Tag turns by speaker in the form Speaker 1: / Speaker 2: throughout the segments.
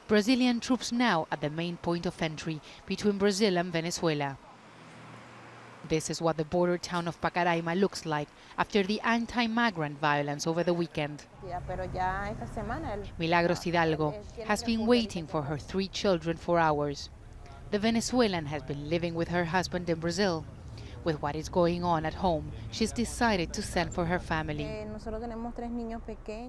Speaker 1: Brazilian troops now at the main point of entry between Brazil and Venezuela. This is what the border town of Pacaraima looks like after the anti-migrant violence over the weekend. MILAGROS HIDALGO has been waiting for her 3 children for hours. The Venezuelan has been living with her husband in Brazil. With what is going on at home, she's decided to send for her family.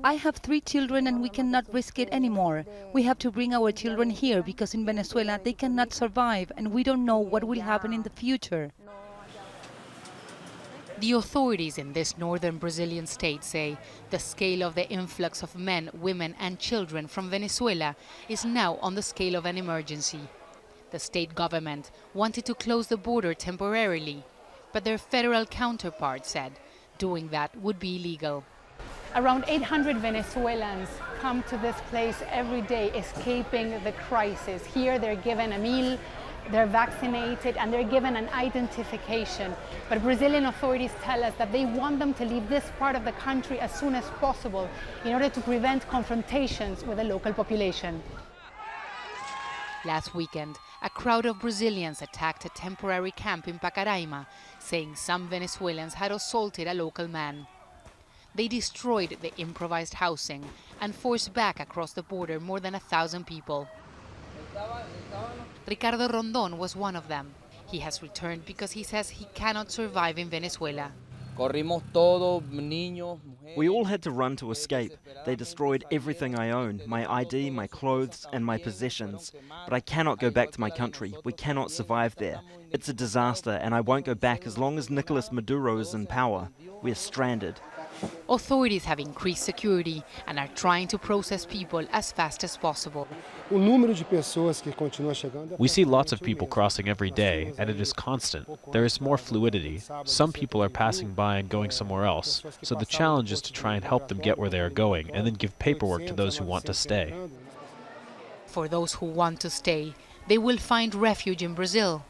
Speaker 2: I have 3 children and we cannot risk it anymore. We have to bring our children here because in Venezuela they cannot survive and we don't know what will happen in the future.
Speaker 1: The authorities in this northern Brazilian state say the scale of the influx of men, women and children from Venezuela is now on the scale of an emergency. The state government wanted to close the border temporarily, but their federal counterpart said doing that would be illegal.
Speaker 3: Around 800 Venezuelans come to this place every day escaping the crisis. Here they're given a meal, they're vaccinated, and they're given an identification. But Brazilian authorities tell us that they want them to leave this part of the country as soon as possible in order to prevent confrontations with the local population.
Speaker 1: Last weekend, a crowd of Brazilians attacked a temporary camp in Pacaraima, saying some Venezuelans had assaulted a local man. They destroyed the improvised housing and forced back across the border more than 1,000 people. RICARDO Rondon was one of them. He has returned because he says he cannot survive in Venezuela.
Speaker 4: We all had to run to escape. They destroyed everything I own, my ID, my clothes and my possessions. But I cannot go back to my country. We cannot survive there. It's a disaster and I won't go back as long as Nicolas Maduro is in power. We're stranded.
Speaker 1: Authorities have increased security and are trying to process people as fast as possible.
Speaker 5: We see lots of people crossing every day, and it is constant. There is more fluidity. Some people are passing by and going somewhere else, so the challenge is to try and help them get where they are going and then give paperwork to those who want to stay.
Speaker 1: For those who want to stay, they will find refuge in Brazil.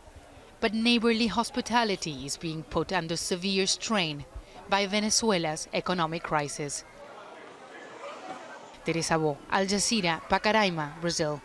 Speaker 1: But neighborly hospitality is being put under severe strain by Venezuela's economic crisis. Teresa, Al Jazeera, Pacaraima, Brazil.